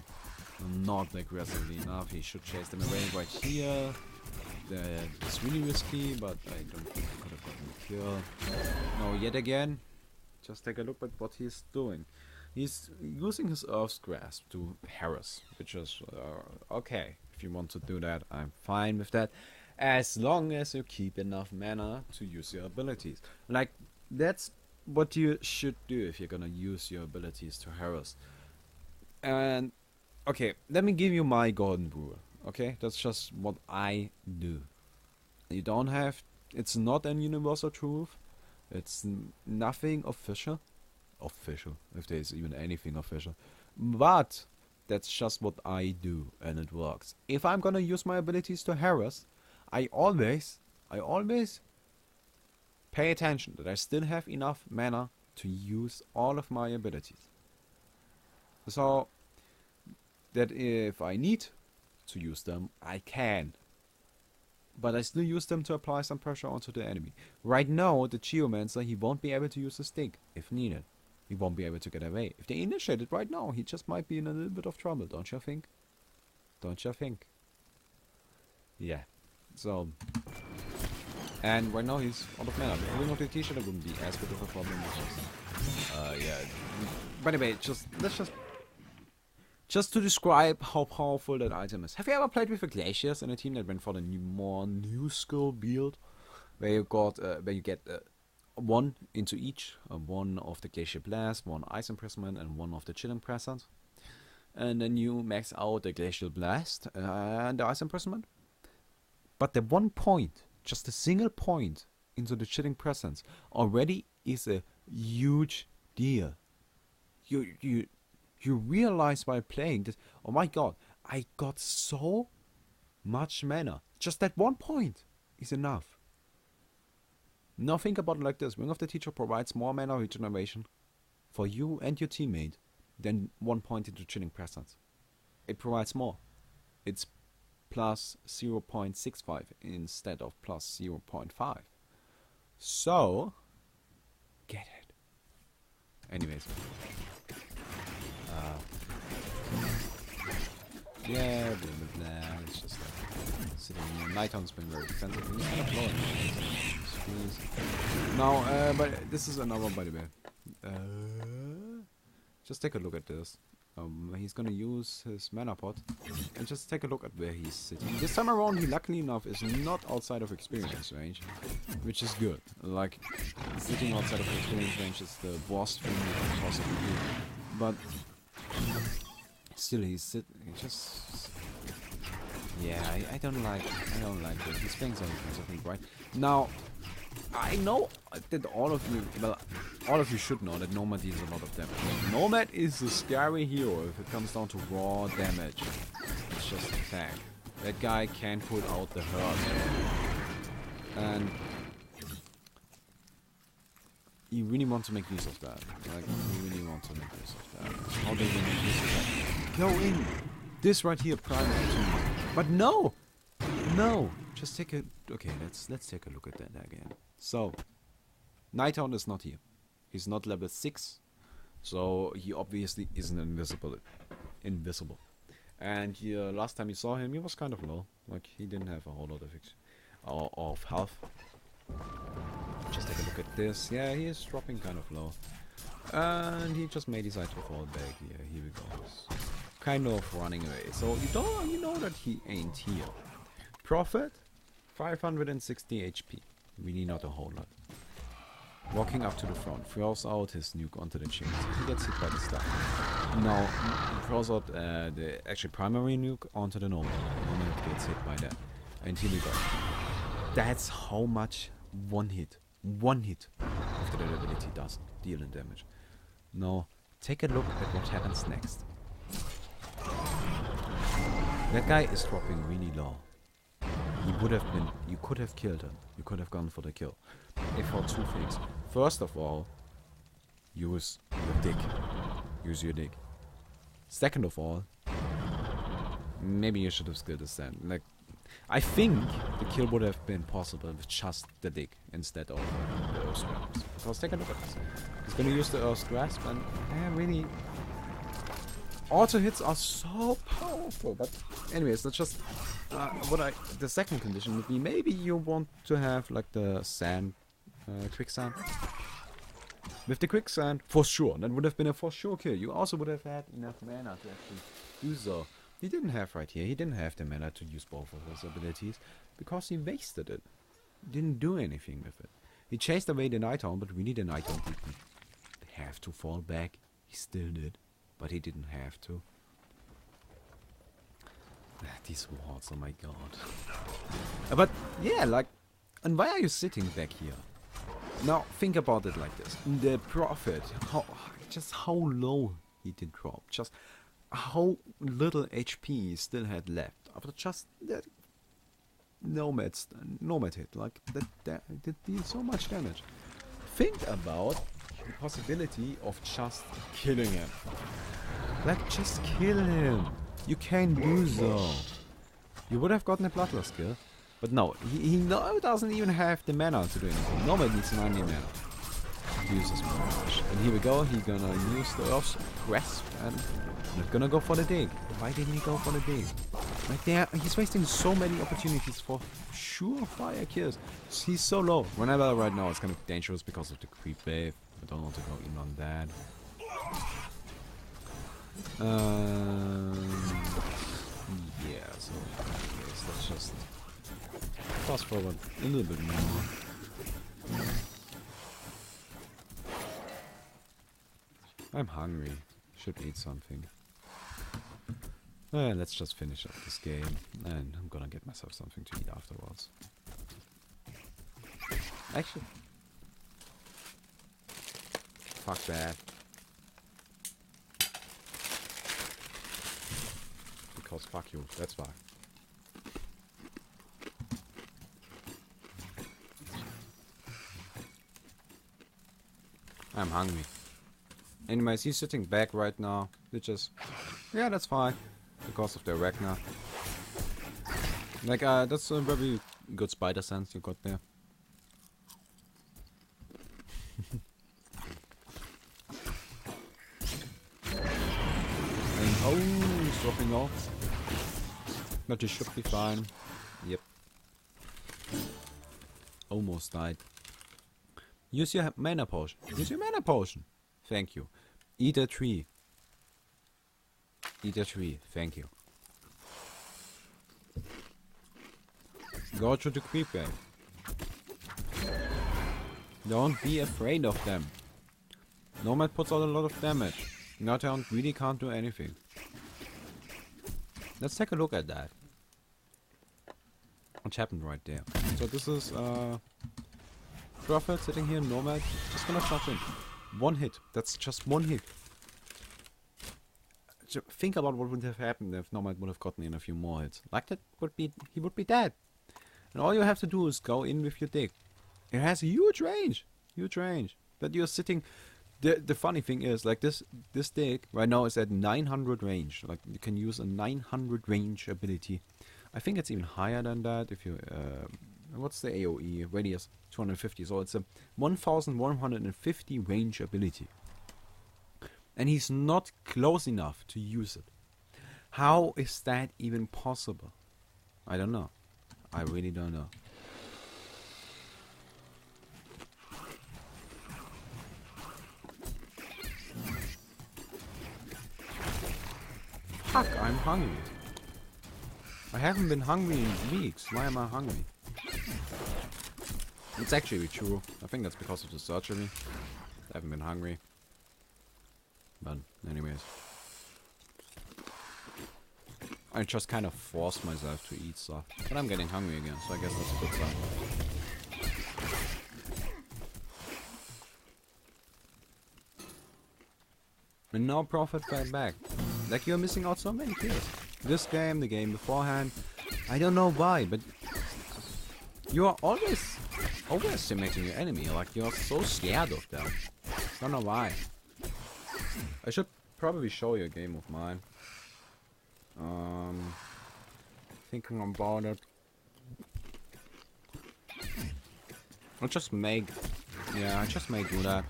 not aggressively enough. He should chase them away right here. It's really risky, but I don't think he could have gotten the kill. Now yet again, just take a look at what he's doing. He's using his Earth's Grasp to harass, which is okay. If you want to do that, I'm fine with that. As long as you keep enough mana to use your abilities. Like, that's what you should do if you're gonna use your abilities to harass. And, okay, let me give you my golden rule. Okay, that's just what I do. You don't have, it's not a universal truth. It's nothing official. Official, if there's even anything official. But, that's just what I do, and it works. If I'm gonna use my abilities to harass, I always pay attention that I still have enough mana to use all of my abilities. So that if I need to use them, I can. But I still use them to apply some pressure onto the enemy. Right now, the Geomancer, he won't be able to use a stick if needed. He won't be able to get away. If they initiate it right now, he just might be in a little bit of trouble, don't you think? Don't you think? Yeah. So, and right now he's out of mana. Pulling off the t-shirt wouldn't be as big of a problem because, yeah. By the way, just to describe how powerful that item is. Have you ever played with the Glaciers in a team that went for the more new skill build, where you get one into each, one of the Glacier Blast, one Ice Imprisonment, and one of the Chill Impressors? and then you max out the Glacial Blast and the Ice Imprisonment. But the 1 point, just a single point into the Chilling Presence already is a huge deal. You realize while playing this, oh my god, I got so much mana. Just that 1 point is enough. Now think about it like this. Ring of the Teacher provides more mana regeneration for you and your teammate than 1 point into Chilling Presence. It provides more. It's plus 0.65 instead of plus 0.5. So, get it. Anyways. Yeah, blah, blah, blah. It's just like sitting here. Nighthawk's been very defensive. He's kind of low. Now, but this is another, by the way. Just take a look at this. He's gonna use his mana pot, and just take a look at where he's sitting. This time around, he luckily enough is not outside of experience range, which is good. Like, sitting outside of experience range is the worst thing you can possibly do. But still, he's just. Yeah, I don't like this. He's playing some defensively, right? Now, I know that all of you should know that Nomad deals a lot of damage. Nomad is a scary hero if it comes down to raw damage. It's just attack. That guy can put out the hurt. And you really want to make use of that. Like, you really want to make use of that. How do you make use of that? Go in! This right here, prime opportunity. But no! No! Just take a... Okay, let's take a look at that again. So, Nighthound is not here. He's not level 6. So, he obviously isn't invisible. And last time you saw him, he was kind of low. Like, he didn't have a whole lot of health. Just take a look at this. Yeah, he is dropping kind of low. And he just may decide to fall back here. Here we go. He's kind of running away. So, you know that he ain't here. Profit? 560 HP. Really not a whole lot. Walking up to the front, throws out his nuke onto the chains. He gets hit by the staff. Now, he throws out the actual primary nuke onto the normal. Normal gets hit by that. And here we go. That's how much one hit after that ability does deal in damage. Now, take a look at what happens next. That guy is dropping really low. You could have killed him. You could have gone for the kill. For two things. First of all, use your dick. Use your dick. Second of all, maybe you should have skilled the sand. Like, I think the kill would have been possible with just the dick instead of the Earth's Grasp. Because take a look at this. He's gonna use the Earth's Grasp and really... Auto hits are so powerful, but anyways, that's just the second condition would be maybe you want to have like the sand, quicksand. With the quicksand, for sure, that would have been a for sure kill. You also would have had enough mana to actually do so. He didn't have right here. He didn't have the mana to use both of his abilities because he wasted it. He didn't do anything with it. He chased away the Nighthound, but really the Nighthound didn't have to fall back. He still did. But he didn't have to. These wards, oh my god. But yeah, like, and why are you sitting back here? Now think about it like this. The Prophet, how low he did drop, just how little HP he still had left after just that Nomad hit. Like that did deal so much damage. Think about the possibility of just killing him. Like, just kill him. You can do so. You would have gotten a Bloodlust kill. But no, he now doesn't even have the mana to do anything. Nobody needs 90 mana to use this mana. And here we go, he's gonna use the Earth's Grasp and not gonna go for the dig. Why didn't he go for the dig? Like, he's wasting so many opportunities for surefire kills. He's so low. Whenever right now it's kind of dangerous because of the creep wave. I don't want to go in on that. Yeah, so let's just fast forward a little bit more. I'm hungry. Should eat something. Let's just finish up this game, and I'm gonna get myself something to eat afterwards. Actually, fuck that. Because fuck you, that's why. I'm hungry. Anyways, he's sitting back right now, which is... yeah, that's fine. Because of the Ragnar. Like, that's a very good spider sense you got there. And, oh, he's dropping off. But he should be fine. Yep. Almost died. Use your mana potion. Use your mana potion. Thank you. Eat a tree. Eat a tree. Thank you. Go to the creep wave. Don't be afraid of them. Nomad puts out a lot of damage. Nordhound really can't do anything. Let's take a look at that. What happened right there? So this is Prophet sitting here, Nomad, just gonna charge in. One hit. That's just one hit. So think about what would have happened if Nomad would have gotten in a few more hits. Like that would be, he would be dead. And all you have to do is go in with your dick. It has a huge range. Huge range. But you're sitting... The funny thing is, like this dick right now is at 900 range. Like you can use a 900 range ability. I think it's even higher than that if you... what's the AoE? Radius 250. So it's a 1150 range ability. And he's not close enough to use it. How is that even possible? I don't know. I really don't know. Fuck, I'm hungry. I haven't been hungry in weeks. Why am I hungry? It's actually true. I think that's because of the surgery. I haven't been hungry. But anyways. I just kind of forced myself to eat stuff. But I'm getting hungry again, so I guess that's a good sign. And now Prophet fell back. Like you're missing out so many kills. This game, the game beforehand. I don't know why, but you are always overestimating your enemy. Like you're so scared of them. Don't know why. I should probably show you a game of mine. Thinking about it. I just may do that.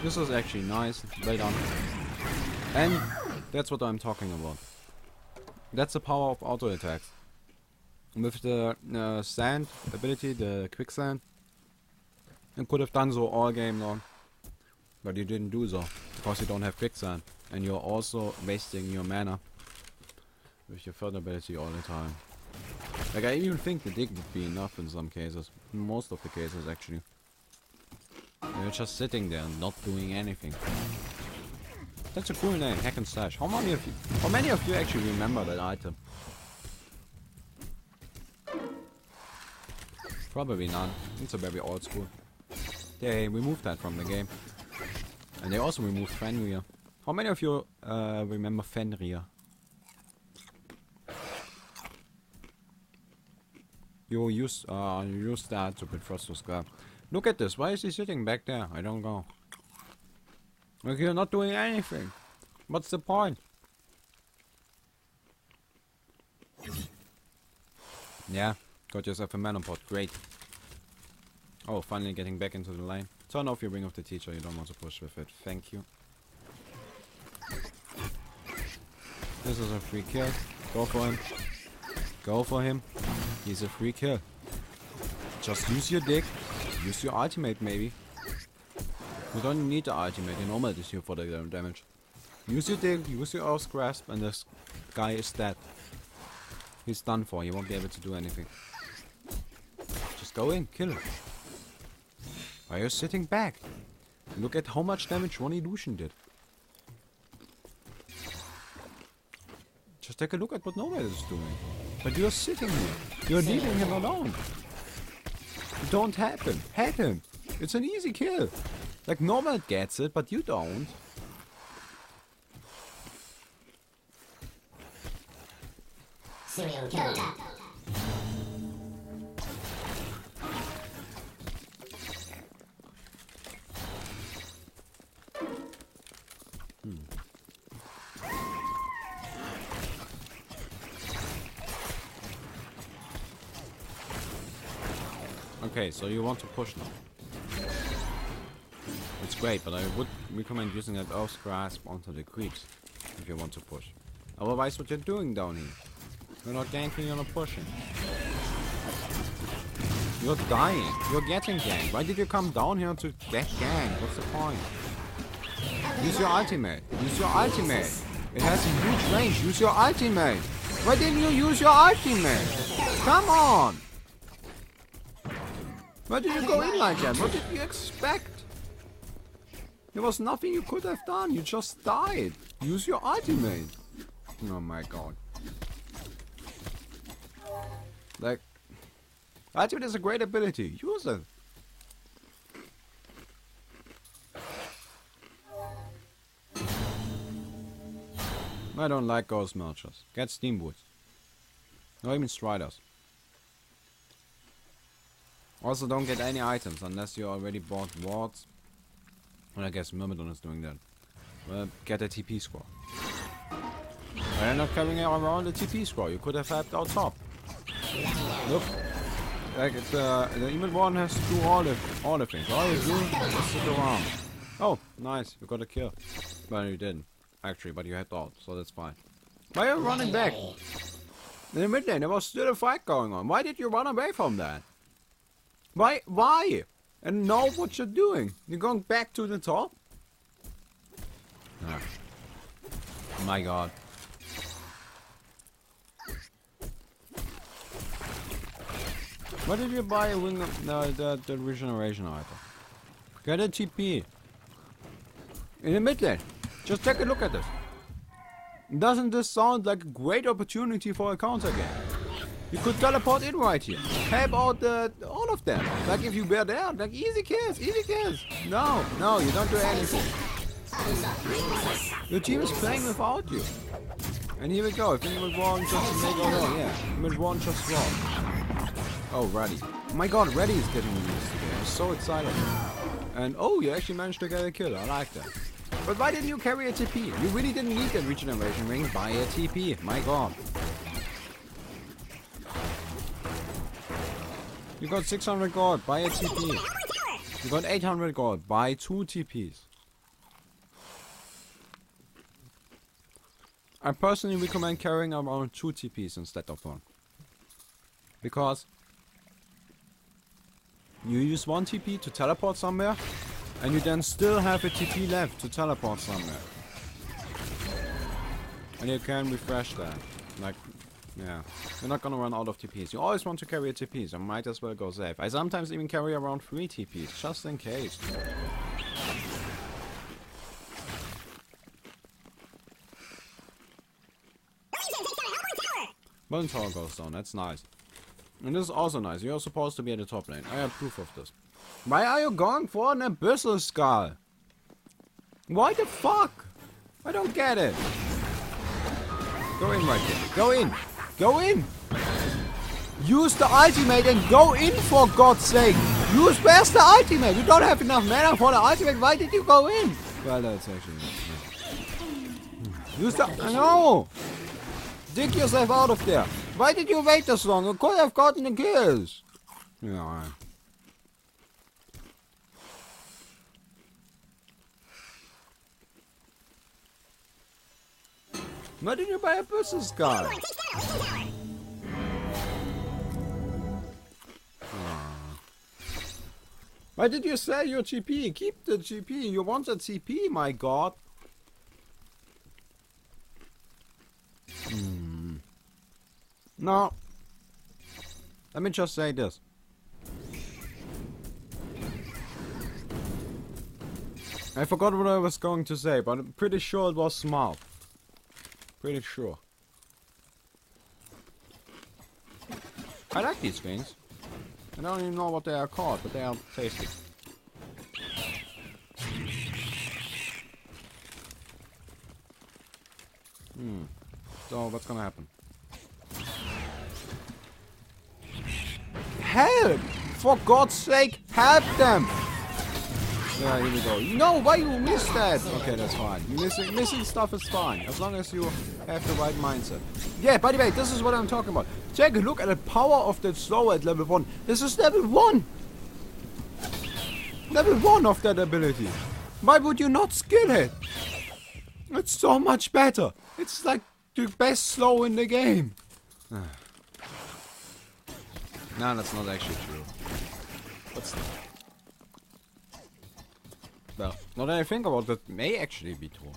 This is actually nice, well done. And that's what I'm talking about. That's the power of auto attacks. With the sand ability, the quicksand, you could have done so all game long. But you didn't do so, because you don't have quicksand. And you're also wasting your mana with your third ability all the time. Like I even think the dig would be enough in some cases. In most of the cases actually. You're just sitting there and not doing anything. That's a cool name, Hack and Slash. How many of you actually remember that item? Probably none. It's a very old school. They removed that from the game. And they also removed Fenrir. How many of you remember Fenrir? You used that to put first to scrap. Look at this. Why is he sitting back there? I don't know. Like you're not doing anything. What's the point? Yeah, got yourself a mana pot. Great. Oh, finally getting back into the lane. Turn off your Ring of the Teacher. You don't want to push with it. Thank you. This is a free kill. Go for him. Go for him. He's a free kill. Just use your dick. Use your ultimate maybe. You don't need the ultimate. Your normal is here for the damage. Use your dick. Use your Earth's Grasp, and this guy is dead. He's done for. He won't be able to do anything. Just go in. Kill him. Why are you sitting back? Look at how much damage one illusion did. Just take a look at what Nomad is doing. But you're sitting here. You're leaving him alone. Don't help him. Help him. It's an easy kill. Like, Nomad gets it, but you don't. Serial killer. Okay, so you want to push now. It's great, but I would recommend using that Earth's Grasp onto the creeps if you want to push. Otherwise, what you're doing down here? You're not ganking, you're not pushing. You're dying. You're getting ganked. Why did you come down here to get ganked? What's the point? Use your ultimate. Use your ultimate. It has a huge range. Use your ultimate. Why didn't you use your ultimate? Come on! Why did you go in like that? What did you expect? There was nothing you could have done. You just died. Use your ultimate. Oh my god. Like, ultimate is a great ability. Use it. I don't like ghost merchers. Get steam boots. Or even striders. Also, don't get any items unless you already bought wards. Well, I guess Armadon is doing that. Well, get a TP squad. I am not carrying around a TP squad. You could have helped out top. Look, like it's the evil one has to do all the things. All you do is sit around. Oh, nice, you got a kill. Well, you didn't actually, but you had out, so that's fine. Why are you running back? In the mid lane, there was still a fight going on. Why did you run away from that? Why? Why? And know what you're doing. You're going back to the top? Ah. My god. Why did you buy a wing of the regeneration item? Get a TP. In the mid lane. Just take a look at this. Doesn't this sound like a great opportunity for a counter game? You could teleport in right here. Help out all of them. Like if you were there, like easy kills, easy kills. No, no, you don't do anything. Your team is playing without you. And here we go. If anyone wants just to make yeah. Anyone wants just wrong. Oh, Reddy. Oh my god, Reddy is getting released today. I'm so excited. And oh, you actually managed to get a kill. I like that. But why didn't you carry a TP? You really didn't need that regeneration ring. Buy a TP. My god. You got 600 gold. Buy a TP. You got 800 gold. Buy 2 TPs. I personally recommend carrying around 2 TPs instead of 1. Because you use 1 TP to teleport somewhere, and you then still have a TP left to teleport somewhere. And you can refresh that. Like, yeah. You're not gonna run out of TPs. You always want to carry a TP, so might as well go safe. I sometimes even carry around 3 TPs, just in case. One tower goes down, that's nice. And this is also nice. You're supposed to be at the top lane. I have proof of this. Why are you going for an abyssal skull? Why the fuck? I don't get it. Go in right here. Go in. Go in. Use the ultimate and go in, for God's sake. Where's the ultimate? You don't have enough mana for the ultimate. Why did you go in? Well, that's actually not. Use the... No. Dig yourself out of there. Why did you wait this long? You could have gotten the kills. Yeah. Why did you buy a abyssal skull? Why did you sell your GP? Keep the GP. You want a TP, my god. No. Let me just say this. I forgot what I was going to say, but I'm pretty sure it was smart. Pretty sure. I like these things. I don't even know what they are called, but they are tasty. So, what's gonna happen? Help! For God's sake, help them! Yeah, here we go. No, why you miss that? Okay, that's fine. Missing stuff is fine, as long as you have the right mindset. Yeah, by the way, this is what I'm talking about. Take a look at the power of that slow at level 1. This is level 1! Level 1 of that ability. Why would you not skill it? It's so much better. It's like the best slow in the game. No, that's not actually true. But still. Well, now that I think about it, that may actually be true.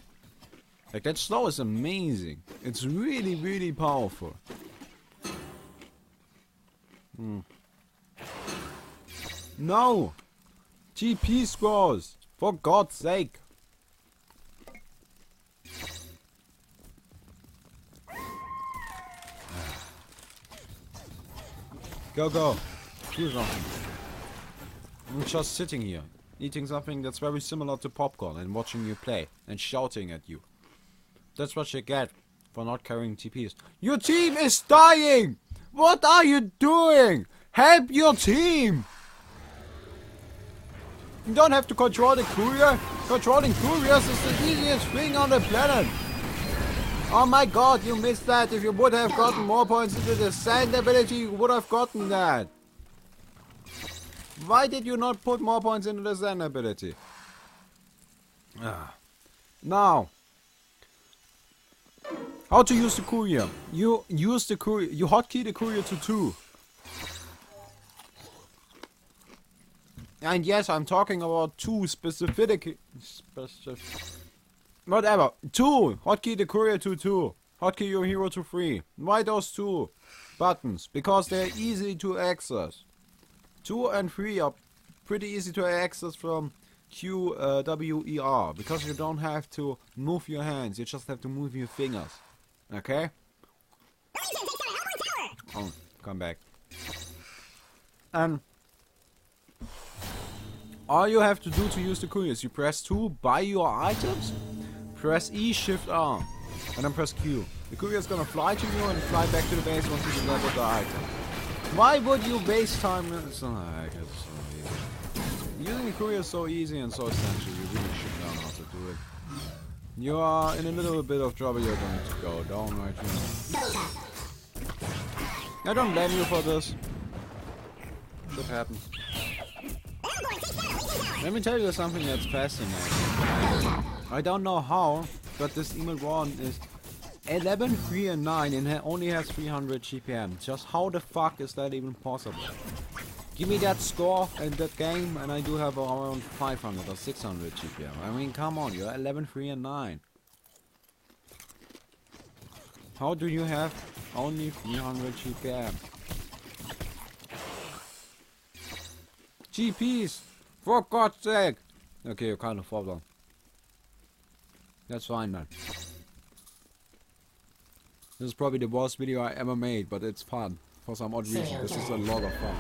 Like, that slow is amazing. It's really, really powerful. No! GP scores! For God's sake! Go, go! Do something. I'm just sitting here, eating something that's very similar to popcorn and watching you play and shouting at you. That's what you get for not carrying TPs. Your team is dying! What are you doing? Help your team! You don't have to control the courier. Controlling couriers is the easiest thing on the planet. Oh my god, you missed that. If you would have gotten more points into the sand ability, you would have gotten that. Why did you not put more points into the sand ability? Now, how to use the courier? You use the courier. You hotkey the courier to 2. And yes, I'm talking about 2 specific. Whatever. 2. Hotkey the courier to 2. Hotkey your hero to 3. Why those 2 buttons? Because they're easy to access. 2 and 3 are pretty easy to access from Q, W, E, R. Because you don't have to move your hands. You just have to move your fingers. Okay? Oh, come back. And all you have to do to use the courier is you press 2, buy your items, press E, Shift, R, and then press Q. The courier is gonna fly to you and fly back to the base once you deliver the item. Why would you waste time? It's not like it's so easy. Using the courier is so easy and so essential. You really should learn how to do it. You are in a little bit of trouble. You're going to go down right here. I don't blame you for this. Shit happens. Let me tell you something that's fascinating. I don't know how, but this email 1 is 11, 3 and 9 and only has 300 GPM. Just how the fuck is that even possible? Give me that score and that game and I do have around 500 or 600 GPM. I mean, come on, you're 11, 3 and 9. How do you have only 300 GPM? GPs! For God's sake! Okay, you're kind of far down. That's fine, man. This is probably the worst video I ever made, but it's fun. For some odd reason, this is a lot of fun.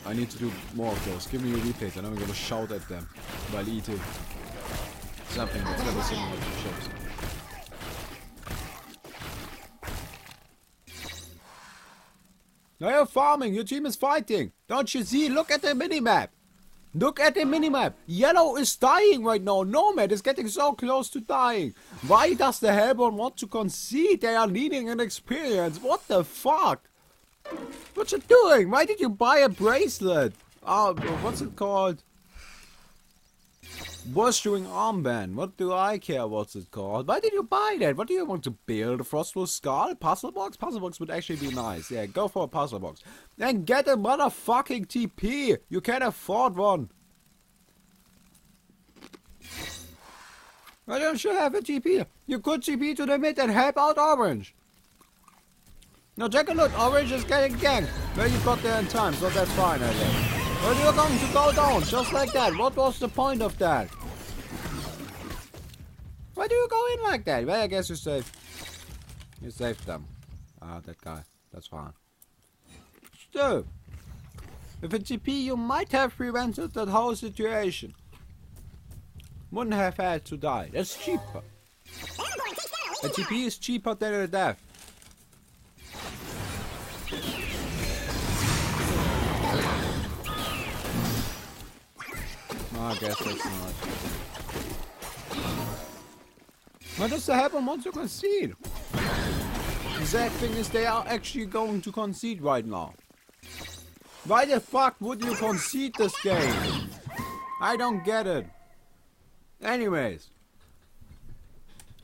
I need to do more of those. Give me your replays and I'm gonna shout at them while eating something that's never similar to chips. Now you're farming, your team is fighting. Don't you see? Look at the minimap. Look at the minimap. Yellow is dying right now. Nomad is getting so close to dying. Why does the Hellborn want to concede? They are leading in experience. What the fuck? What you doing? Why did you buy a bracelet? Oh, what's it called? Worshipping armband. What do I care what's it called? Why did you buy that? What do you want to build? A Frostful Skull? Puzzle box? Puzzle box would actually be nice. Yeah, go for a puzzle box. And get a motherfucking TP. You can afford one. Why don't you have a TP? You could TP to the mid and help out Orange. Now take a look. Orange is getting ganked. Well, you got there in time, so that's fine, I guess. But you're going to go down just like that. What was the point of that? Why do you go in like that? Well, I guess you saved. You saved them. Ah, that guy. That's fine. Still, with a GP, you might have prevented that whole situation. Wouldn't have had to die. That's cheaper. A GP is cheaper than a death. No, I guess that's not. What does that happen once you concede? The sad thing is they are actually going to concede right now. Why the fuck would you concede this game? I don't get it. Anyways.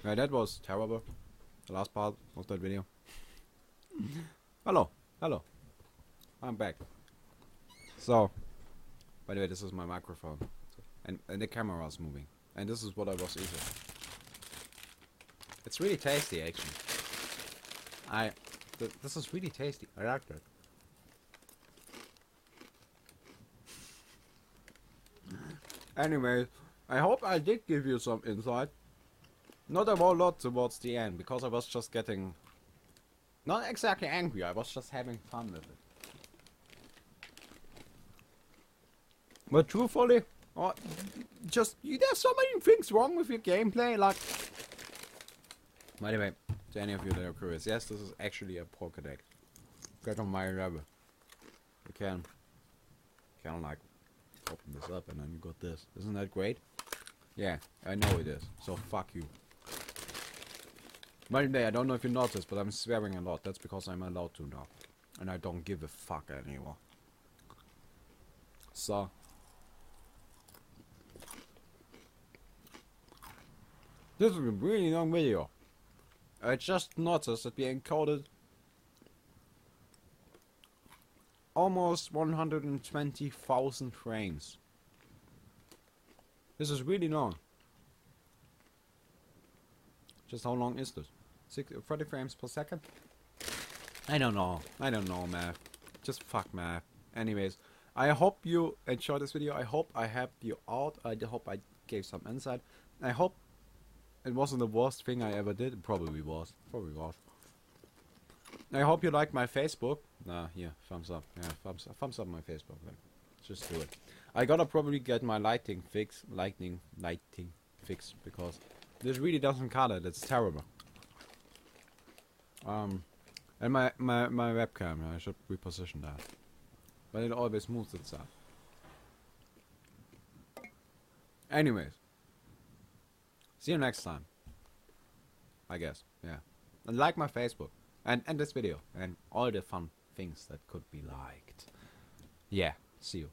Right, that was terrible. The last part of that video. Hello. Hello. I'm back. So, by the way, this is my microphone. And the camera is moving. And this is what I was eating. It's really tasty, actually. This is really tasty. I like that. Anyway, I hope I did give you some insight. Not a whole lot towards the end, because I was just getting... Not exactly angry, I was just having fun with it. But truthfully, there's so many things wrong with your gameplay, like... By the way, to any of you that are curious, yes, this is actually a poker deck. Get on my level. You can like open this up and then you got this. Isn't that great? Yeah, I know it is. So fuck you. By the way, I don't know if you noticed, but I'm swearing a lot. That's because I'm allowed to now. And I don't give a fuck anymore. So. This is a really long video. I just noticed that we encoded almost 120,000 frames. This is really long. Just how long is this? 30 frames per second? I don't know. I don't know, math. Just fuck math. Anyways, I hope you enjoyed this video. I hope I helped you out. I hope I gave some insight. I hope it wasn't the worst thing I ever did. It probably was. Probably was. I hope you liked my Facebook. Here, thumbs up. Yeah, thumbs up my Facebook. Just do it. I gotta probably get my lighting fixed because this really doesn't cut it. It's terrible. And my webcam, I should reposition that. But it always moves itself. Anyways. See you next time. I guess, yeah. And like my Facebook. And this video. And all the fun things that could be liked. Yeah, see you.